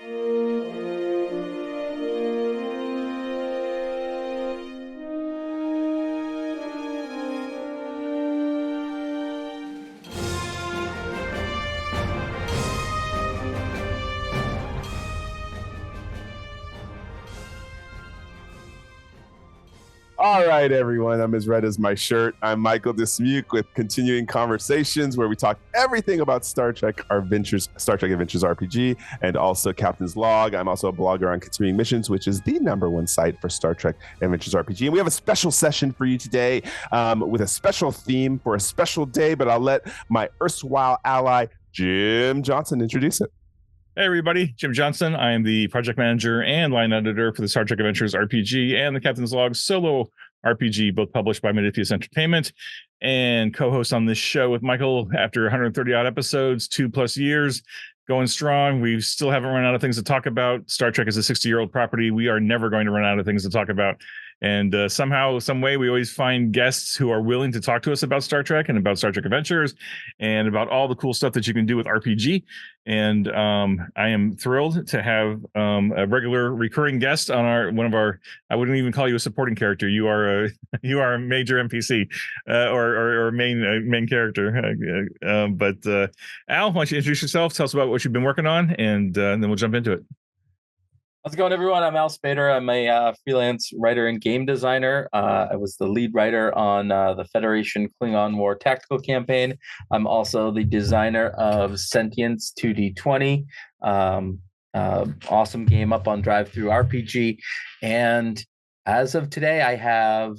All right, everyone. I'm as red as my shirt. I'm Michael Dismuke with Continuing Conversations, where we talk everything about Star Trek Adventures RPG, and also Captain's Log. I'm also a blogger on Continuing Missions, which is the #1 site for Star Trek Adventures RPG. And we have a special session for you today with a special theme for a special day, but I'll let my erstwhile ally, Jim Johnson, introduce it. Hey everybody, Jim Johnson. I am the project manager and line editor for the Star Trek Adventures RPG and the Captain's Log solo RPG, both published by Modiphius Entertainment, and co-host on this show with Michael after 130 odd episodes, 2+ years, going strong. We still haven't run out of things to talk about. Star Trek is a 60-year-old property. We are never going to run out of things to talk about. And somehow, some way, we always find guests who are willing to talk to us about Star Trek and about Star Trek Adventures and about all the cool stuff that you can do with RPG. And I am thrilled to have a regular recurring guest on one of our. I wouldn't even call you a supporting character. You are a major NPC or main character. But Al, why don't you introduce yourself? Tell us about what you've been working on, and then we'll jump into it. How's it going, everyone? I'm Al Spader. I'm a freelance writer and game designer. I was the lead writer on the Federation Klingon War tactical campaign. I'm also the designer of Sentience 2D20. Awesome game up on Drive-Thru RPG. And as of today, I have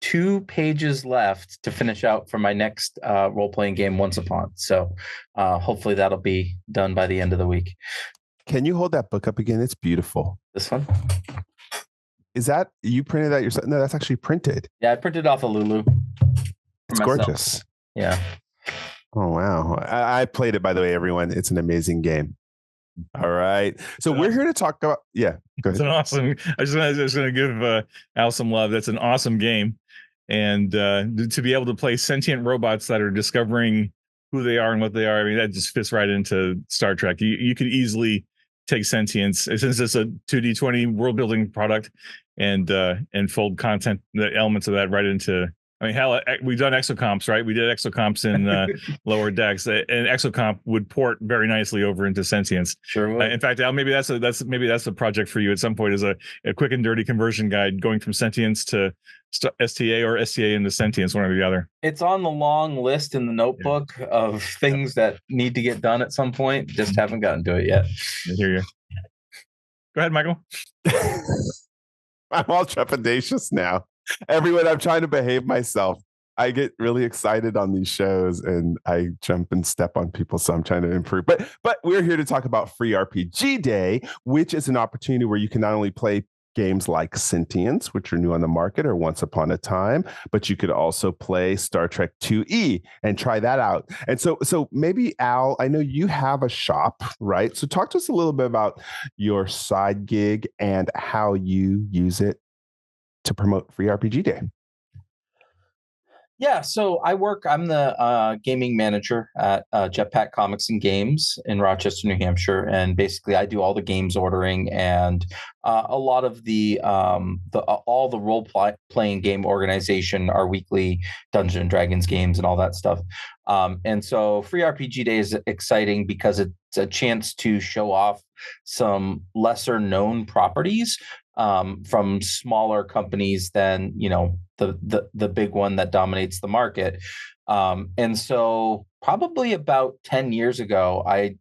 2 pages left to finish out for my next role-playing game, Once Upon. So hopefully that'll be done by the end of the week. Can you hold that book up again? It's beautiful. This one? Is that, you printed that yourself? No, that's actually printed. Yeah, I printed off of Lulu. It's gorgeous. Yeah. Oh, wow. I played it, by the way, everyone. It's an amazing game. All right. So we're here to talk about, yeah. Go ahead. It's an awesome, I just going to give Al some love. That's an awesome game. And to be able to play sentient robots that are discovering who they are and what they are, I mean, that just fits right into Star Trek. You could easily take sentience, since it's a 2D20 world building product, and fold content, the elements of that right into. I mean, hell, we've done exocomps, right? We did exocomps in Lower Decks, and exocomp would port very nicely over into sentience. Sure would. In fact, Al, maybe that's a project for you at some point, is a quick and dirty conversion guide going from sentience to STA or STA into sentience, one or the other. It's on the long list in the notebook of things that need to get done at some point. Just haven't gotten to it yet. I hear you. Go ahead, Michael. I'm all trepidatious now. Everyone, I'm trying to behave myself. I get really excited on these shows and I jump and step on people, so I'm trying to improve. But we're here to talk about Free RPG Day, which is an opportunity where you can not only play games like Sentience, which are new on the market, or Once Upon a Time, but you could also play Star Trek 2E and try that out. And so maybe, Al, I know you have a shop, right? So talk to us a little bit about your side gig and how you use it to promote Free RPG Day. Yeah, so I'm the gaming manager at Jetpack Comics and Games in Rochester, New Hampshire, and basically I do all the games ordering and a lot of all the role playing game organization, our weekly Dungeons and Dragons games and all that stuff. And so Free RPG Day is exciting because it's a chance to show off some lesser known properties from smaller companies than, the big one that dominates the market. And so probably about 10 years ago, I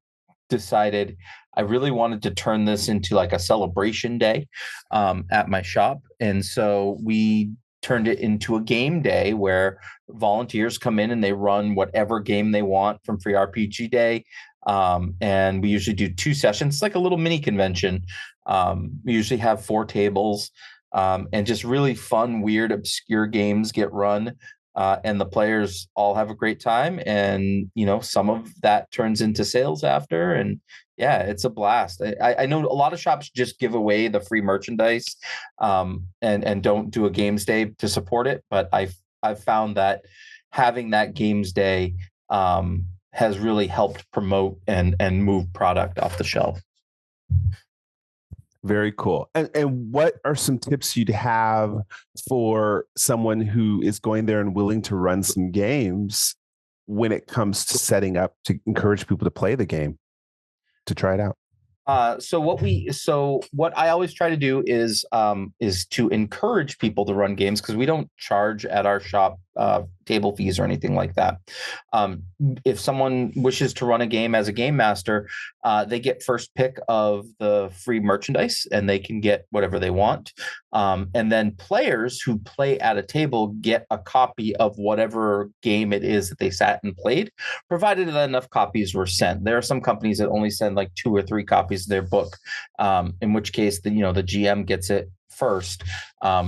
decided I really wanted to turn this into like a celebration day at my shop. And so we turned it into a game day where volunteers come in and they run whatever game they want from Free RPG Day. And we usually do 2 sessions. It's like a little mini convention. We usually have 4 tables, and just really fun, weird, obscure games get run. And the players all have a great time. And, some of that turns into sales after. And yeah, it's a blast. I know a lot of shops just give away the free merchandise and don't do a games day to support it. But I've found that having that games day has really helped promote and move product off the shelf. Very cool. And what are some tips you'd have for someone who is going there and willing to run some games when it comes to setting up to encourage people to play the game, to try it out? So what I always try to do is to encourage people to run games, because we don't charge at our shop table fees or anything like that. If someone wishes to run a game as a game master, they get first pick of the free merchandise, and they can get whatever they want. And then players who play at a table get a copy of whatever game it is that they sat and played, provided that enough copies were sent. There are some companies that only send like 2 or 3 copies of their book, in which case the GM gets it first,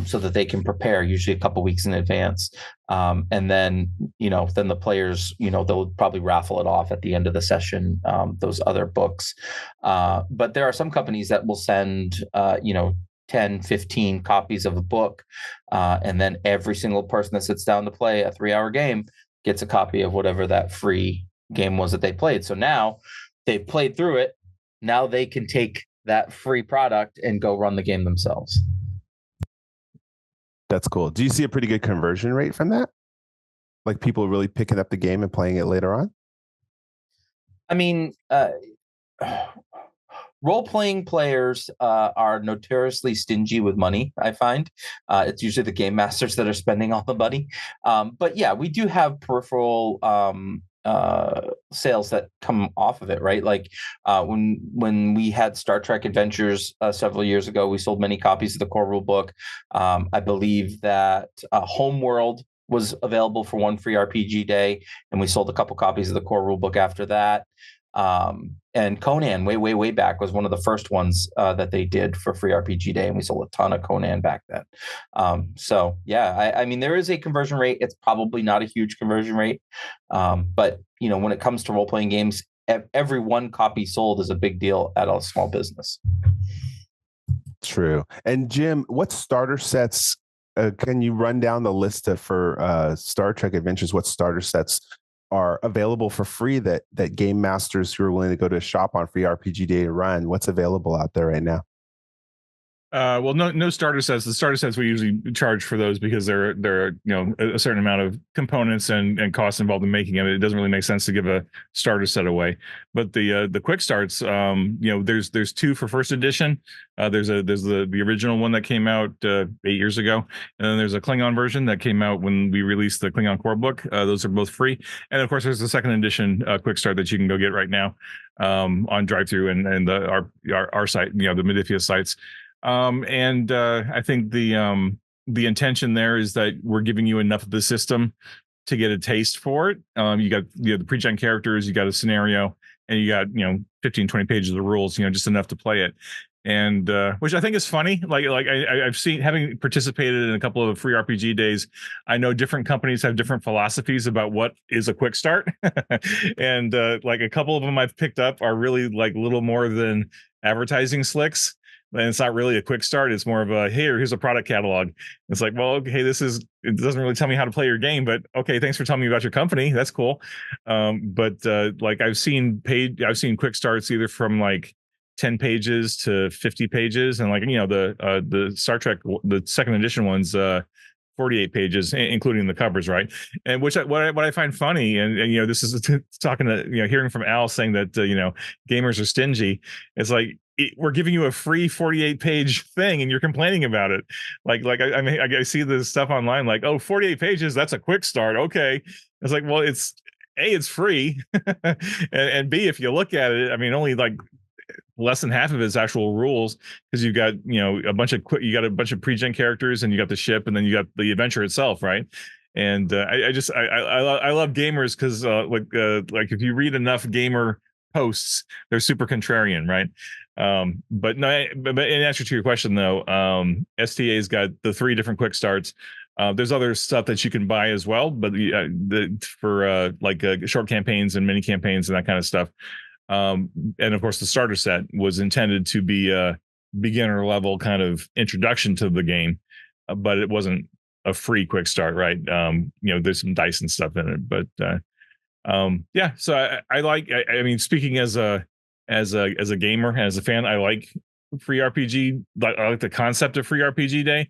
so that they can prepare, usually a couple weeks in advance. And then the players, they'll probably raffle it off at the end of the session, those other books. But there are some companies that will send 10, 15 copies of a book, and then every single person that sits down to play a 3-hour game gets a copy of whatever that free game was that they played. So now they've played through it. Now they can take that free product and go run the game themselves. That's cool. Do you see a pretty good conversion rate from that? Like people really picking up the game and playing it later on? I mean, role-playing players are notoriously stingy with money, I find. It's usually the game masters that are spending all the money. But yeah, we do have peripheral sales that come off of it, right? Like when we had Star Trek Adventures several years ago, we sold many copies of the core rule book. I believe that Homeworld was available for 1 free RPG day, and we sold a couple copies of the core rule book after that. And Conan, way back, was one of the first ones that they did for free RPG day, and we sold a ton of Conan back then. So yeah, I mean, there is a conversion rate. It's probably not a huge conversion rate, but when it comes to role playing games, every 1 copy sold is a big deal at a small business. True. And Jim, what starter sets? Can you run down the list for Star Trek Adventures? What starter sets are available for free that game masters who are willing to go to a shop on free RPG day to run? What's available out there right now? Well, no starter sets. The starter sets we usually charge for those because there are a certain amount of components and costs involved in making them. It doesn't really make sense to give a starter set away. But the quick starts, there's 2 for first edition. There's the original one that came out 8 years ago, and then there's a Klingon version that came out when we released the Klingon core book. Those are both free, and of course there's the second edition quick start that you can go get right now on DriveThru and our site, the Modiphius sites. I think the intention there is that we're giving you enough of the system to get a taste for it. You got the pre-gen characters, you got a scenario, and you got 15, 20 pages of the rules, just enough to play it. And which I think is funny. Like I've seen, having participated in a couple of free RPG days, I know different companies have different philosophies about what is a quick start. And like a couple of them I've picked up are really like little more than advertising slicks. And it's not really a quick start. It's more of a, hey, here's a product catalog. It's like, well, okay, it doesn't really tell me how to play your game, but okay, thanks for telling me about your company. That's cool. But like I've seen quick starts either from like 10 pages to 50 pages. And like, the Star Trek, the second edition one's 48 pages, including the covers, right? And what I find funny, and this is talking to hearing from Al saying that gamers are stingy. It's like, we're giving you a free 48-page thing and you're complaining about it. Like I see this stuff online like, oh, 48 pages, that's a quick start. Okay. It's like, well, it's A, it's free. and B, if you look at it, I mean, only like less than half of its actual rules, because you've got a bunch of pre-gen characters, and you got the ship, and then you got the adventure itself, right? And I love gamers because like if you read enough gamer posts, they're super contrarian, right? But in answer to your question though, STA's got the 3 different quick starts. There's other stuff that you can buy as well, but for short campaigns and mini campaigns and that kind of stuff. And of course the starter set was intended to be a beginner level kind of introduction to the game, but it wasn't a free quick start, right? There's some dice and stuff in it, but yeah, so I mean, speaking as a as a gamer, as a fan, I like free RPG. I like the concept of free RPG day,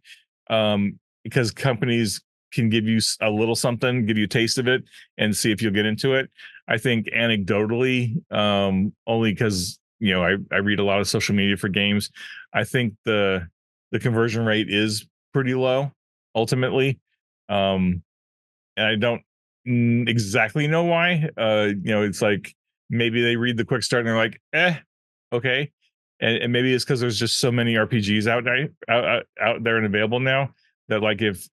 because companies can give you a little something, give you a taste of it, and see if you'll get into it. I think anecdotally, only because I read a lot of social media for games. I think the conversion rate is pretty low ultimately, and I don't exactly know why. It's like maybe they read the quick start and they're like, okay, and maybe it's because there's just so many RPGs out there and available now that, like, if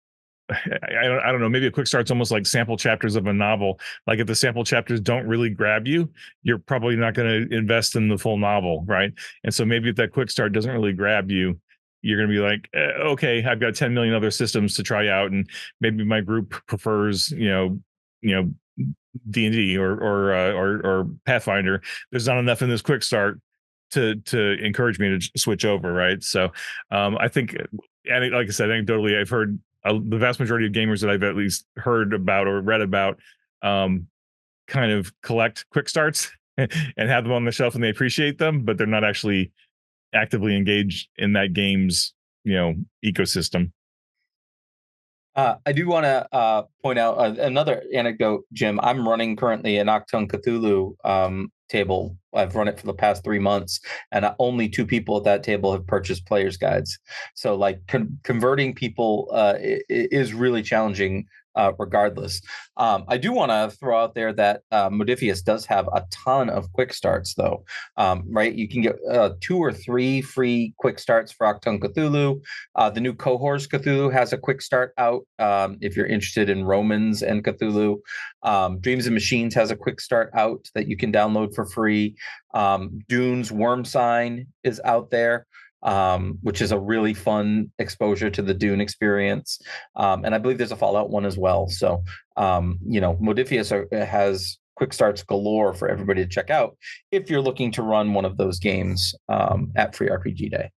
I don't know, maybe a quick start's almost like sample chapters of a novel. Like, if the sample chapters don't really grab you, you're probably not going to invest in the full novel, right? And so maybe if that quick start doesn't really grab you, you're going to be like, okay, I've got 10 million other systems to try out, and maybe my group prefers D&D or Pathfinder. There's not enough in this quick start to encourage me to switch over, right? So I think, and like I said, anecdotally, I've heard the vast majority of gamers that I've at least heard about or read about kind of collect quick starts and have them on the shelf, and they appreciate them, but they're not actually actively engaged in that game's ecosystem. I do want to point out another anecdote, Jim. I'm running currently an Octung Cthulhu table. I've run it for the past 3 months, and only 2 people at that table have purchased player's guides. So, like, converting people is really challenging. Regardless, I do want to throw out there that Modifius does have a ton of quick starts, though. Right, you can get 2 or 3 free quick starts for Octung Cthulhu. The new Cohors Cthulhu has a quick start out if you're interested in Romans and Cthulhu. Dreams and Machines has a quick start out that you can download for free. Dune's Worm Sign is out there, which is a really fun exposure to the Dune experience. And I believe there's a Fallout one as well. So, Modifius has quick starts galore for everybody to check out if you're looking to run one of those games at Free RPG Day.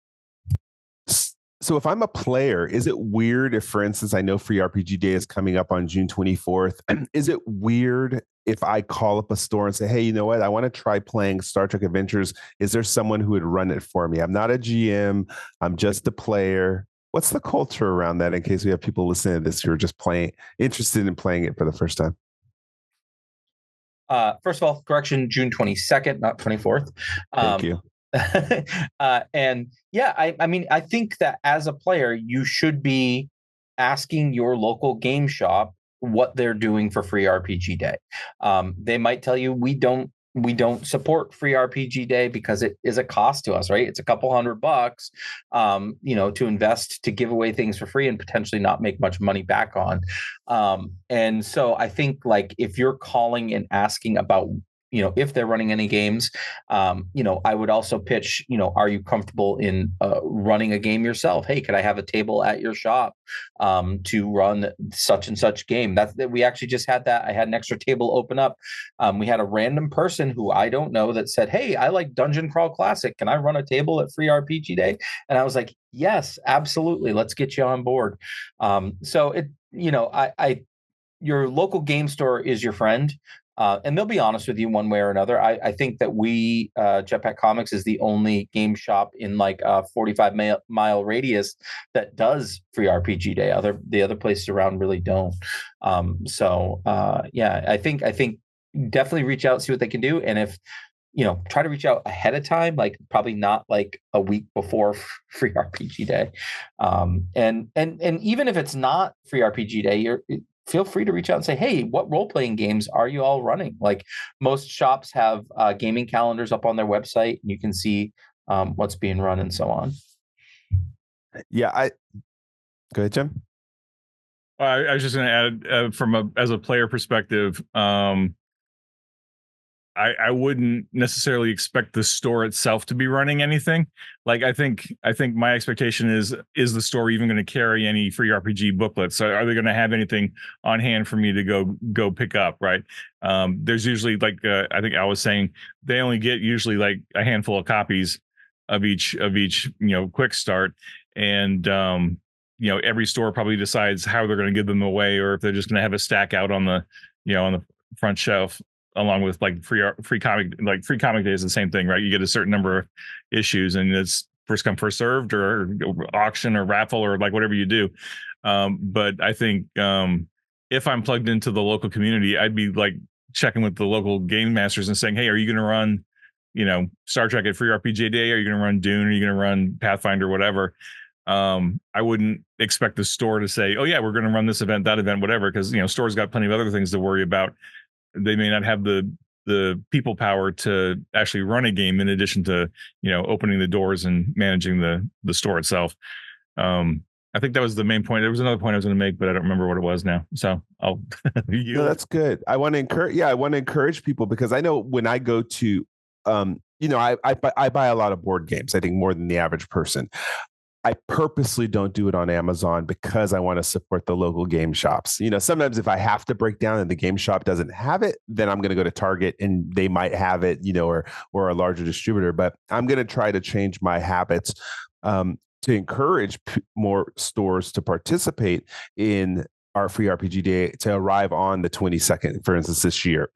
So if I'm a player, is it weird if, for instance, I know Free RPG Day is coming up on June 24th, is it weird if I call up a store and say, hey, you know what, I want to try playing Star Trek Adventures? Is there someone who would run it for me? I'm not a GM. I'm just a player. What's the culture around that, in case we have people listening to this who are just interested in playing it for the first time? First of all, correction, June 22nd, not 24th. Thank you. And yeah, I mean, I think that as a player, you should be asking your local game shop what they're doing for Free RPG Day. They might tell you, we don't support Free RPG Day because it is a cost to us, right? It's a couple $100, to invest to give away things for free and potentially not make much money back on. And so I think, like, if you're calling and asking about, if they're running any games, I would also pitch, are you comfortable in running a game yourself? Hey, could I have a table at your shop to run such and such game? We actually just had that. I had an extra table open up. We had a random person who I don't know that said, hey, I like Dungeon Crawl Classic. Can I run a table at Free RPG Day? And I was like, yes, absolutely. Let's get you on board. So your local game store is your friend. And they'll be honest with you one way or another. I think that Jetpack Comics is the only game shop in like a 45-mile radius that does Free RPG Day. The other places around really don't. I think definitely reach out, see what they can do. And if, try to reach out ahead of time, like probably not like a week before Free RPG Day. And even if it's not Free RPG Day, feel free to reach out and say, hey, what role-playing games are you all running? Like, most shops have gaming calendars up on their website, and you can see what's being run and so on. Yeah, go ahead, Jim. I was just going to add, as a player perspective, I wouldn't necessarily expect the store itself to be running anything. Like, I think my expectation is the store even going to carry any free RPG booklets? So are they going to have anything on hand for me to go pick up? Right. There's usually, like, I think I was saying, they only get usually like a handful of copies of each, quick start. And, every store probably decides how they're going to give them away, or if they're just going to have a stack out on the, on the front shelf along with like free comic day is the same thing, right? You get a certain number of issues, and it's first come first served, or auction or raffle or like whatever you do. But I think if I'm plugged into the local community, I'd be like checking with the local game masters and saying, hey, are you going to run, Star Trek at Free RPG Day? Are you going to run Dune? Are you going to run Pathfinder, whatever? I wouldn't expect the store to say, oh yeah, we're going to run this event, that event, whatever, because stores got plenty of other things to worry about. They may not have the people power to actually run a game in addition to opening the doors and managing the store itself. I think that was the main point. There was another point I was going to make, but I don't remember what it was now. So I'll. No, that's good. I want to encourage. Yeah, I want to encourage people, because I know when I go to, I buy a lot of board games. I think more than the average person. I purposely don't do it on Amazon because I want to support the local game shops. Sometimes if I have to break down and the game shop doesn't have it, then I'm going to go to Target and they might have it, or a larger distributor. But I'm going to try to change my habits to encourage more stores to participate in our Free RPG Day, to arrive on the 22nd, for instance, this year,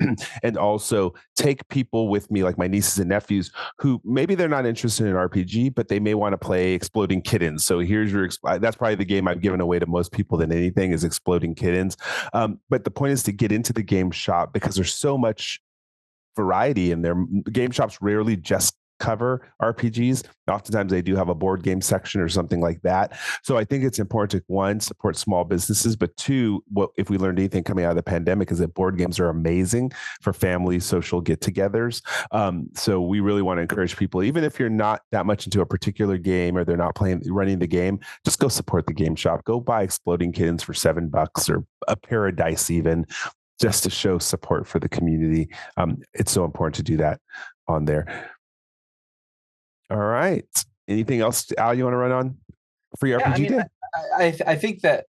and also take people with me, like my nieces and nephews, who maybe they're not interested in RPG, but they may want to play Exploding Kittens. So here's that's probably the game I've given away to most people than anything, is Exploding Kittens. But the point is to get into the game shop, because there's so much variety in there. Game shops rarely just cover RPGs. Oftentimes they do have a board game section or something like that. So I think it's important to, one, support small businesses, but two, if we learned anything coming out of the pandemic, is that board games are amazing for family social get-togethers. So we really want to encourage people, even if you're not that much into a particular game, or they're not running the game, just go support the game shop. Go buy Exploding Kittens for $7 or a pair of dice even, just to show support for the community. It's so important to do that on there. All right. Anything else, Al, you want to run on Free RPG Day? I think that,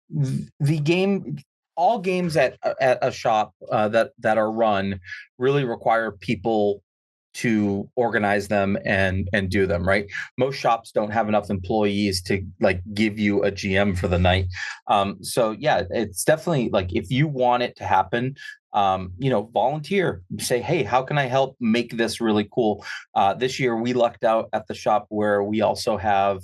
the game, all games at a shop that are run really require people to organize them and do them, right? Most shops don't have enough employees to like give you a GM for the night. So yeah, it's definitely like, if you want it to happen, volunteer, say, hey, how can I help make this really cool? This year we lucked out at the shop where we also have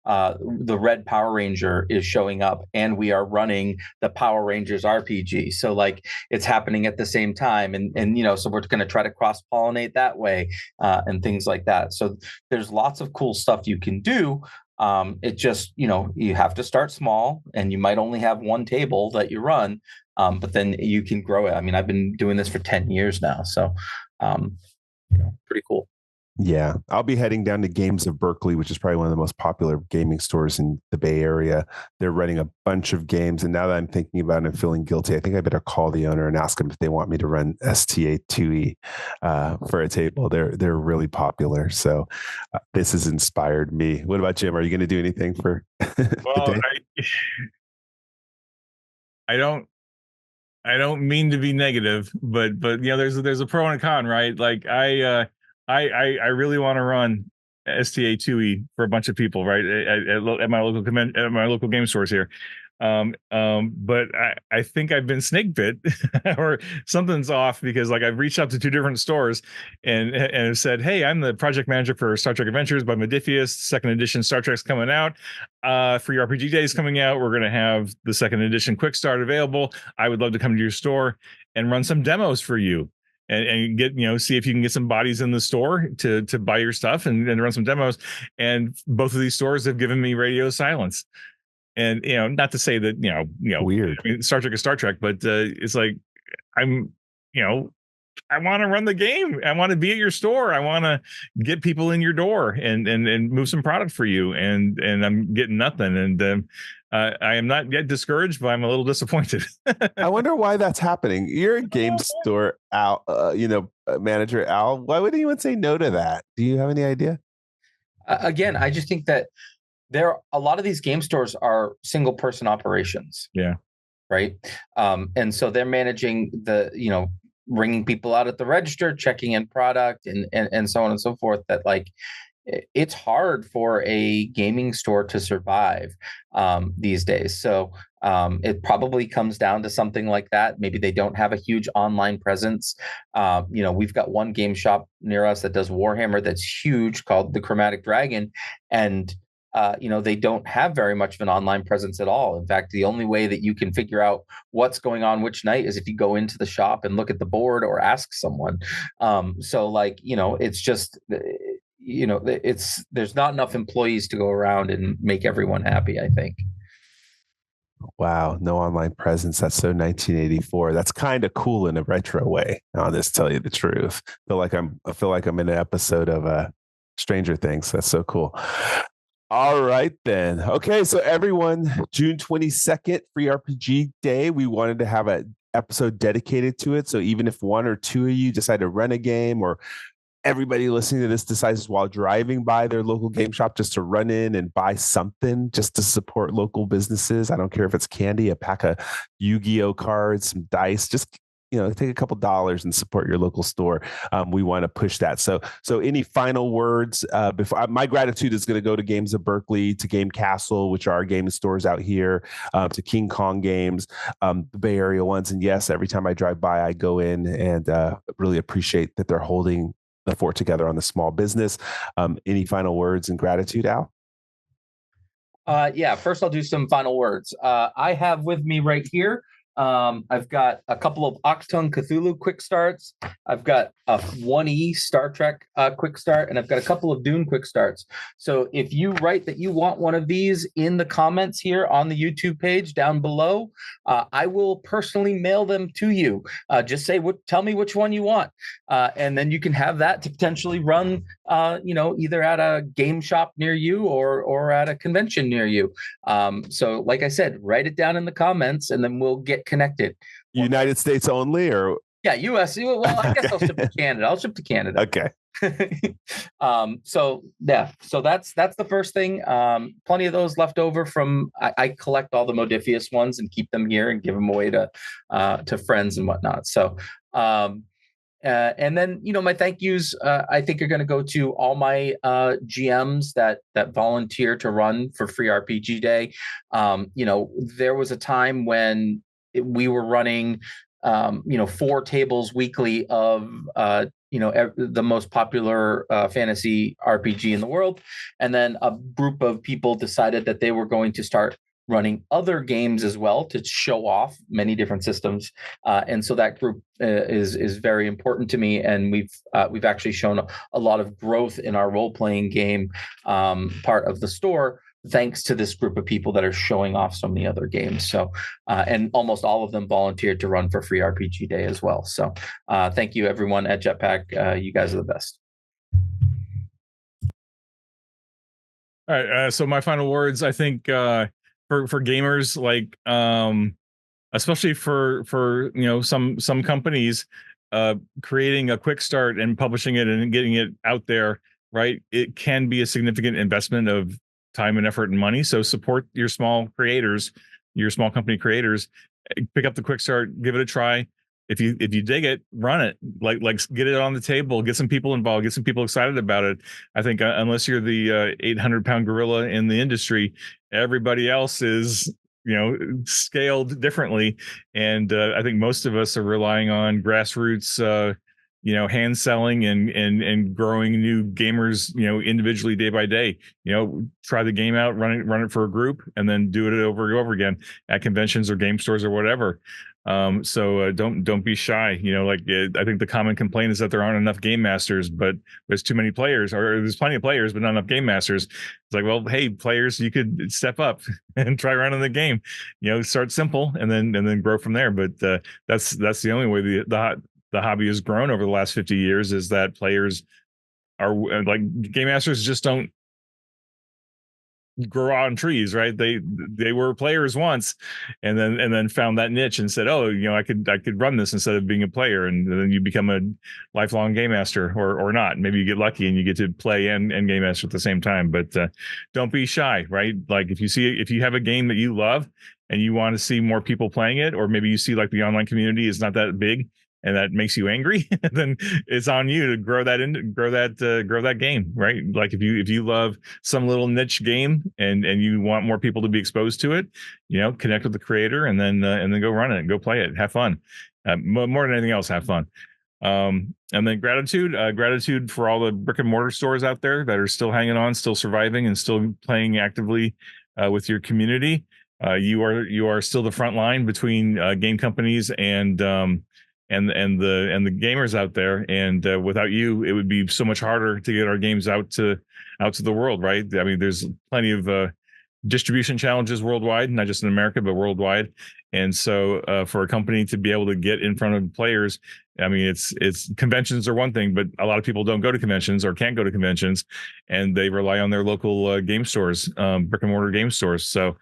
the Red Power Ranger is showing up, and we are running the Power Rangers RPG. So like it's happening at the same time, and so we're going to try to cross pollinate that way, and things like that. So there's lots of cool stuff you can do. It just, you have to start small, and you might only have one table that you run, but then you can grow it. I mean, I've been doing this for 10 years now, so pretty cool. Yeah, I'll be heading down to Games of Berkeley, which is probably one of the most popular gaming stores in the Bay Area. They're running a bunch of games, and now that I'm thinking about it and feeling guilty, I think I better call the owner and ask them if they want me to run STA2E for a table. They're really popular, so this has inspired me. What about Jim? Are you going to do anything for well, the day? I don't mean to be negative, but there's a pro and a con, right? Like I really want to run STA2E for a bunch of people, right? At my local game stores here. But I think I've been snake bit or something's off, because like I've reached out to 2 different stores and have said, hey, I'm the project manager for Star Trek Adventures by Modifius. 2nd edition Star Trek's coming out. Free RPG Day is coming out. We're going to have the 2nd edition Quick Start available. I would love to come to your store and run some demos for you. And get, see if you can get some bodies in the store to buy your stuff and run some demos. And both of these stores have given me radio silence. And, not to say that, Weird. I mean, Star Trek is Star Trek, but it's like, I'm, I want to run the game. I want to be at your store. I want to get people in your door and move some product for you. And I'm getting nothing. And I am not yet discouraged, but I'm a little disappointed. I wonder why that's happening. You're a game store manager, Al. Why would anyone say no to that? Do you have any idea? Again, I just think that a lot of these game stores are single person operations. Yeah. Right. And so they're managing bringing people out at the register, checking in product and so on and so forth, that like, it's hard for a gaming store to survive these days. So it probably comes down to something like that. Maybe they don't have a huge online presence. We've got one game shop near us that does Warhammer that's huge, called the Chromatic Dragon, and they don't have very much of an online presence at all. In fact, the only way that you can figure out what's going on which night is if you go into the shop and look at the board or ask someone. It's just, there's not enough employees to go around and make everyone happy, I think. Wow, no online presence. That's so 1984. That's kind of cool in a retro way. I'll just tell you the truth. I feel like I'm in an episode of Stranger Things. That's so cool. All right, then. Okay, so everyone, June 22nd, Free RPG Day. We wanted to have an episode dedicated to it. So even if one or two of you decide to run a game, or everybody listening to this decides while driving by their local game shop just to run in and buy something just to support local businesses. I don't care if it's candy, a pack of Yu-Gi-Oh cards, some dice, just take a couple dollars and support your local store. We want to push that. So any final words before? My gratitude is going to go to Games of Berkeley, to Game Castle, which are our game stores out here, to King Kong Games, the Bay Area ones. And yes, every time I drive by, I go in and really appreciate that they're holding the fort together on the small business. Any final words and gratitude, Al? First I'll do some final words. I have with me right here, I've got a couple of Octung Cthulhu quick starts. I've got a 1E Star Trek quick start, and I've got a couple of Dune quick starts. So if you write that you want one of these in the comments here on the YouTube page down below, I will personally mail them to you. Just tell me which one you want, and then you can have that to potentially run, either at a game shop near you or at a convention near you. So like I said, write it down in the comments, and then we'll get connected. United States only, or? Yeah, U.S. Well, I guess I'll ship to Canada. Okay. So that's the first thing. Plenty of those left over from, I collect all the Modifius ones and keep them here and give them away to friends and whatnot. So, and then, my thank yous, I think are going to go to all my GMs that volunteer to run for Free RPG Day. There was a time when we were running 4 tables weekly of the most popular fantasy RPG in the world, and then a group of people decided that they were going to start running other games as well to show off many different systems, and so that group is very important to me, and we've actually shown a lot of growth in our role-playing game part of the store, thanks to this group of people that are showing off so many other games. So, and almost all of them volunteered to run for Free RPG Day as well. So thank you, everyone at Jetpack. You guys are the best. All right. So my final words, I think for gamers, like, especially for some companies, creating a quick start and publishing it and getting it out there, right? It can be a significant investment of time and effort and money. So support your small creators, your small company creators. Pick up the quick start, give it a try. If you dig it, run it. Like get it on the table, get some people involved, get some people excited about it. I think unless you're the 800-pound gorilla in the industry, everybody else is scaled differently, and I think most of us are relying on grassroots hand selling and growing new gamers, individually day by day. Try the game out, run it for a group, and then do it over and over again at conventions or game stores or whatever. So don't be shy. I think the common complaint is that there aren't enough game masters, but there's too many players, or there's plenty of players, but not enough game masters. It's like, well, hey, players, you could step up and try running the game. Start simple and then grow from there. But that's the only way the hobby has grown over the last 50 years, is that players are like, game masters just don't grow on trees, right? They were players once, and then found that niche and said, oh, I could run this instead of being a player, and then you become a lifelong game master, or not. Maybe you get lucky and you get to play and game master at the same time. But don't be shy, right? Like if you have a game that you love and you want to see more people playing it, or maybe you see like the online community is not that big and that makes you angry, then it's on you to grow that game, right? Like if you love some little niche game and you want more people to be exposed to it, connect with the creator and then go run it, go play it, have fun. More than anything else, have fun. And then gratitude for all the brick and mortar stores out there that are still hanging on, still surviving, and still playing actively with your community. You are still the front line between game companies and the gamers out there. And without you, it would be so much harder to get our games out to the world, right? I mean, there's plenty of distribution challenges worldwide, not just in America, but worldwide. And so for a company to be able to get in front of players, I mean, it's conventions are one thing, but a lot of people don't go to conventions or can't go to conventions, and they rely on their local game stores, brick and mortar game stores. So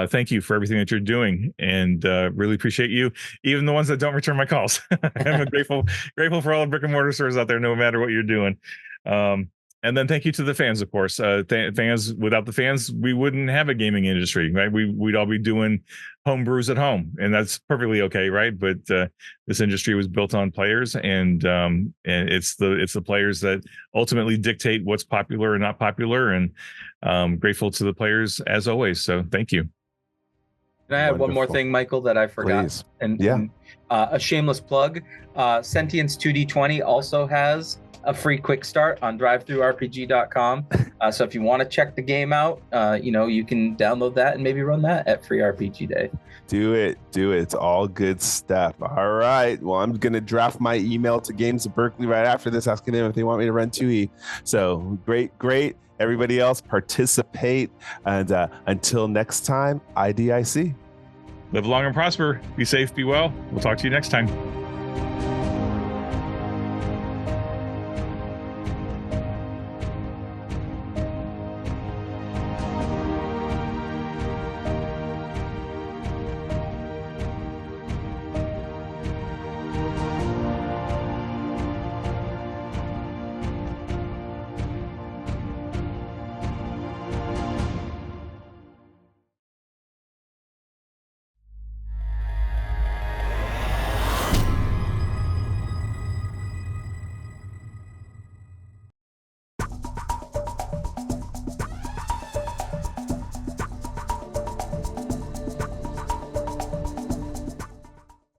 thank you for everything that you're doing, and really appreciate you, even the ones that don't return my calls. I'm grateful for all the brick and mortar stores out there, no matter what you're doing. And then thank you to the fans, of course. Fans, without the fans, we wouldn't have a gaming industry, right? We'd all be doing home brews at home, and that's perfectly okay, right? But this industry was built on players, and it's the players that ultimately dictate what's popular and not popular. And grateful to the players as always. So thank you. Can I add one more thing, Michael, that I forgot? Please. And a shameless plug. Sentience 2D20 also has a free quick start on drivethrurpg.com. So if you want to check the game out, you can download that and maybe run that at Free RPG Day. Do it. It's all good stuff. All right. Well, I'm going to draft my email to Games of Berkeley right after this, asking them if they want me to run 2E. So great. Everybody else participate. And until next time, IDIC. Live long and prosper. Be safe, be well. We'll talk to you next time.